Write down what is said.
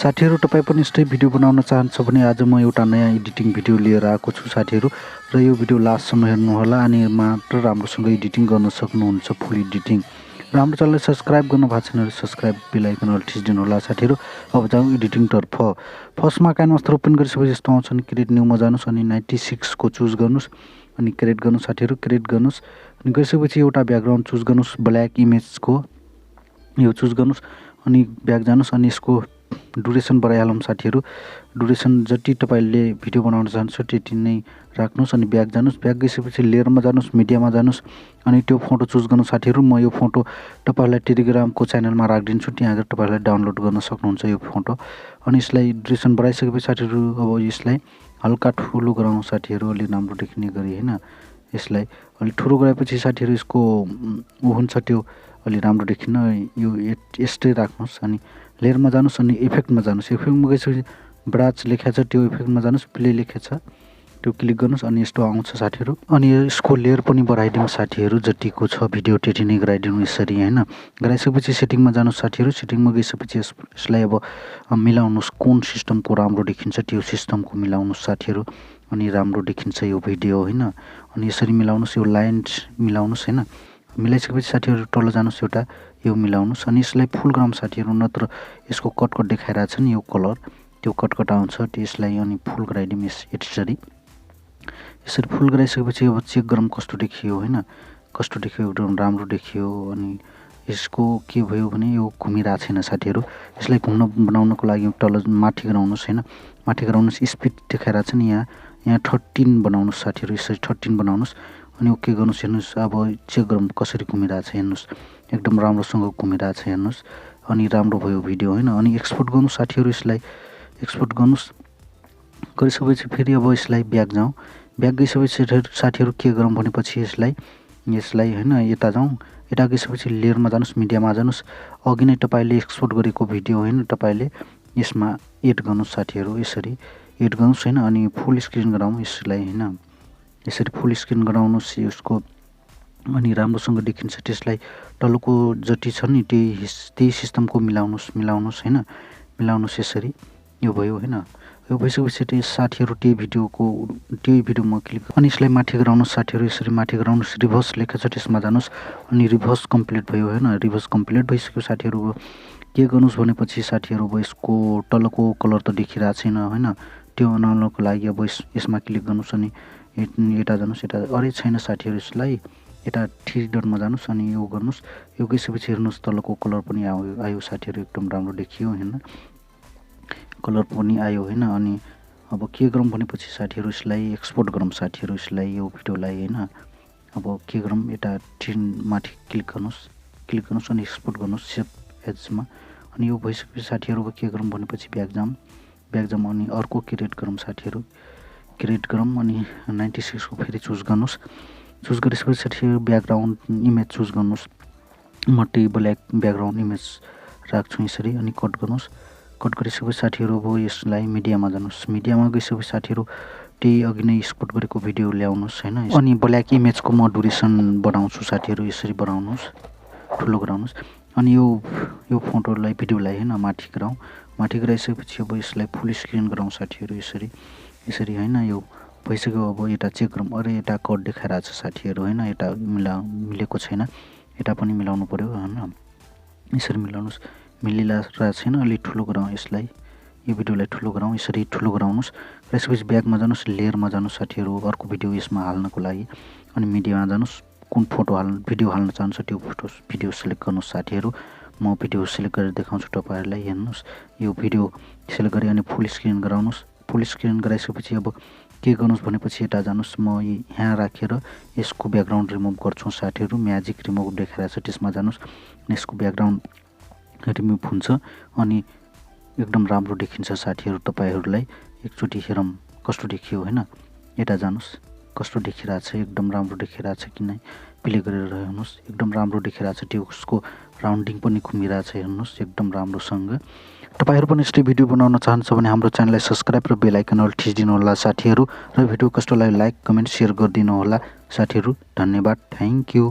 साथीहरु तपाई पनि यस्तै भिडियो बनाउन चाहनुहुन्छ भने आज म एउटा नयाँ एडिटिङ भिडियो लिएर आएको छु साथीहरु र यो भिडियो लास्टसम्म हेर्नु होला अनि मात्र राम्रोसँग एडिटिङ गर्न सक्नुहुन्छ फुल एडिटिङ र हाम्रो च्यानललाई सब्स्क्राइब गर्नु भएको छैन भने सब्स्क्राइब बेल आइकन थिच्दिनु होला साथीहरु। अब जाउँ एडिटिङ तर्फ। फर्स्टमा काइनमास्टर ओपन गरिसकेपछि यस्तो आउँछ नि क्रिएट न्यू मा जानुस् अनि 96 को चुज गर्नुस् अनि क्रिएट गर्नुस् साथीहरु। क्रिएट गर्नुस् अनि गइसकेपछि एउटा ब्याकग्राउन्ड चुज गर्नुस् ब्ल्याक इमेजको यो चुज गर्नुस् अनि ब्याक जानुस् अनि यसको ड्युरेसन बढाइहालौं साथीहरु। ड्युरेसन जति तपाईले भिडियो बनाउन चाहनुहुन्छ त्यति नै राख्नुस् अनि ब्याक जानुस्। ब्याक गइसकेपछि लेयरमा जानुस् मिडियामा जानुस् अनि त्यो फोटो चुज गर्नु साथीहरु। म यो फोटो तपाईलाई टेलिग्रामको च्यानलमा राख्दिन्छु त्यहाँ गएर तपाईले डाउनलोड गर्न सक्नुहुन्छ यो फोटो। अनि यसलाई ड्युरेसन बढाइसकेपछि साथीहरु अब यसलाई हल्का ठुलो गराउँ साथीहरु अलि राम्रो देखिने गरी हैन। यसलाई अलि ठुलो गराएपछि साथीहरु यसको हुन्छ त्यो अलि राम्रो देखिन यो यस्तै राख्नुस् अनि लेयरमा जानुस् अनि इफेक्टमा जानुस्। इफेक्टमा गइसकेपछि ब्राच लेखेको छ त्यो इफेक्टमा जानुस् प्ले लेखेको छ त्यो क्लिक गर्नुस् अनि यस्तो आउँछ साथीहरु। अनि यसको लेयर पनि बढाइदिनु साथीहरु जतिको छ भिडियो त्यति नै गराइदिनु यसरी हैन। गराइसकेपछि सेटिङमा जानुस् साथीहरु। सेटिङमा गइसकेपछि यसलाई अब मिलाउनुस् कुन सिस्टमको राम्रो देखिन्छ त्यो सिस्टमको मिलाउनुस् साथीहरु अनि राम्रो देखिन्छ यो भिडियो हैन। अनि यसरी मिलाउनुस् यो लाइन मिलाउनुस् हैन। मिलाइसकेपछि साथीहरु तल जानुस् एउटा यो मिलाउनुस् अनि यसलाई फुल गराउँ साथीहरु नत्र यसको कटकट देखाइराछ नि यो कलर त्यो कटकट आउँछ त्यसलाई अनि फुल गराइदिम यसरी। यसरी फुल गराइसकेपछि अब चेक गरौँ कस्तो देखियो हैन। कस्तो देखियो एकदम राम्रो देखियो अनि यसको के भयो भने यो घुमिरा छैन साथीहरु। यसलाई घुम्न बनाउनको लागि तल माथि गराउनुस् हैन। माथि गराउनुस् स्पिड देखाइराछ नि यहाँ 13 बनाउनुस् साथीहरु। यसरी 13 बनाउनुस् अनि ओके गर्नुस्। हेर्नुस् अब चेक गरौँ कसरी घुमिरा छ हेर्नुस् एकदम राम्रोसँग घुमिरा छ हेर्नुस् अनि राम्रो भयो भिडियो हैन। अनि एक्सपोर्ट गर्नुस् साथीहरु। यसलाई एक्सपोर्ट गर्नुस् गरिसकेपछि फेरि अब यसलाई ब्याक जाउँ। ब्याक गइसकेपछि साथीहरु के गरौँ भनेपछि यसलाई हैन यता जाउँ। यता गइसकेपछि लेयरमा जानुस् मिडियामा जानुस् अघि नै तपाईले एक्सपोर्ट गरेको भिडियो हैन तपाईले यसमा एड गर्नुस् साथीहरु। यसरी एड गर्नुस् हैन अनि फुल स्क्रिन गराउँ यसलाई हैन। यसरी फुल स्क्रिन गराउनुस् यसको अनि राम्रोसँग देखिन्छ। त्यसलाई तलको जति छ नि त्यही सिस्टमको मिलाउनुस् हैन। मिलाउनुस् यसरी यो भयो हैन। यो भइसकेपछि त्यो साथीहरु त्यही भिडियोमा क्लिक अनि यसलाई माथि गराउनुस् साथीहरु। यसरी माथि गराउनुस् रिभर्स लेखेको छ त्यसमा जानुस् अनि रिभर्स कम्प्लिट भयो हैन। रिभर्स कम्प्लिट भइसक्यो साथीहरु। के गर्नुस् भनेपछि साथीहरु अब यसको तलको कलर त देखिरा छैन हैन। त्यो बनाउनको लागि अब यसमा क्लिक गर्नुस् अनि यता जानुस्। यता अरे छैन साथीहरु यसलाई यता 3 डटमा जानुस् अनि यो गर्नुस्। यो गइसकेपछि हेर्नुस् तलको कलर पनि आयो साथीहरु एकदम राम्रो देखियो हैन। कलर पनि आयो हैन। अनि अब के गरौँ भनेपछि साथीहरु यसलाई एक्सपोर्ट गरौँ साथीहरु। यसलाई यो भिडियोलाई हैन अब के गरौँ यता 3 माथि क्लिक गर्नुस् अनि एक्सपोर्ट गर्नुस् सेभ एजमा अनि यो भइसकेपछि साथीहरु के गरौँ भनेपछि ब्याक जाम अनि अर्को क्रिएट गरौँ साथीहरु। क्रिएट गरौँ अनि 96 को फेरि चुज गर्नुस्। चुज गरिसकेपछि साथीहरु ब्याकग्राउन्ड इमेज चुज गर्नुस्। म त्यही ब्ल्याक ब्याकग्राउन्ड इमेज राख्छु यसरी अनि कट गर्नुस्। कट गरिसकेपछि साथीहरु अब यसलाई मिडियामा जानुस्। मिडियामा गइसकेपछि साथीहरु त्यही अघि नै एक्सपोर्ट गरेको भिडियो ल्याउनुस् हैन। अनि ब्ल्याक इमेजको म ड्युरेसन बढाउँछु साथीहरु। यसरी बढाउनुस् ठुलो गराउनुस् अनि यो फोटोलाई भिडियोलाई हैन माथि गराउँ। माथि गराइसकेपछि अब यसलाई फुल स्क्रिन गराउँ साथीहरु। यसरी हैन यो भइसक्यो। अब यता चेक गरौँ अरे यता कट देखाइराछ साथीहरु हैन। यता मिलेको छैन यता पनि मिलाउनु पर्यो हैन। यसरी मिलाउनुस् मिलिरहेको छैन अलि ठुलो गराउँ यसलाई यो भिडियोलाई ठुलो गराउँ। यसरी ठुलो गराउनुस्। त्यसपछि ब्याकमा जानुस् लेयरमा जानुस् साथीहरु अर्को भिडियो यसमा हाल्नको लागि अनि मिडियामा जानुस् कुन भिडियो हाल्न चाहन्छ त्यो भिडियो सिलेक्ट गर्नुस् साथीहरु। म भिडियो सिलेक्ट गरेर देखाउँछु तपाईहरुलाई हेर्नुस् यो भिडियो सिलेक्ट गरे अनि फुल स्क्रिन गराउनुस्। फुल स्क्रिन गराइसकेपछि अब के गर्नुस् भनेपछि यता जानुस्। म यहाँ राखेर यसको ब्याकग्राउन्ड रिमुभ गर्छु साथीहरु। म्याजिक रिमुभ देखाइराछ त्यसमा जानुस्। यसको ब्याकग्राउन्ड रिमुभ हुन्छ अनि एकदम राम्रो देखिन्छ साथीहरु। तपाईहरुलाई एकचोटी हेरौँ कस्तो देखियो हैन। यता जानुस् कस्तो देखिराछ एकदम राम्रो देखिराछ कि नै प्ले गरेर हेर्नुस् एकदम राम्रो देखिराछ। त्यो उसको राउन्डिङ पनि घुमिराछ हेर्नुस् एकदम राम्रोसँग। तपाईहरु पनि यस्तै भिडियो बनाउन चाहनुहुन्छ भने हाम्रो च्यानललाई सब्स्क्राइब र बेल आइकन थिच्दिनु होला साथीहरु। र भिडियो कस्तो लाग्यो लाइक कमेन्ट शेयर गरिदिनु होला साथीहरु। धन्यवाद थ्यांक यू।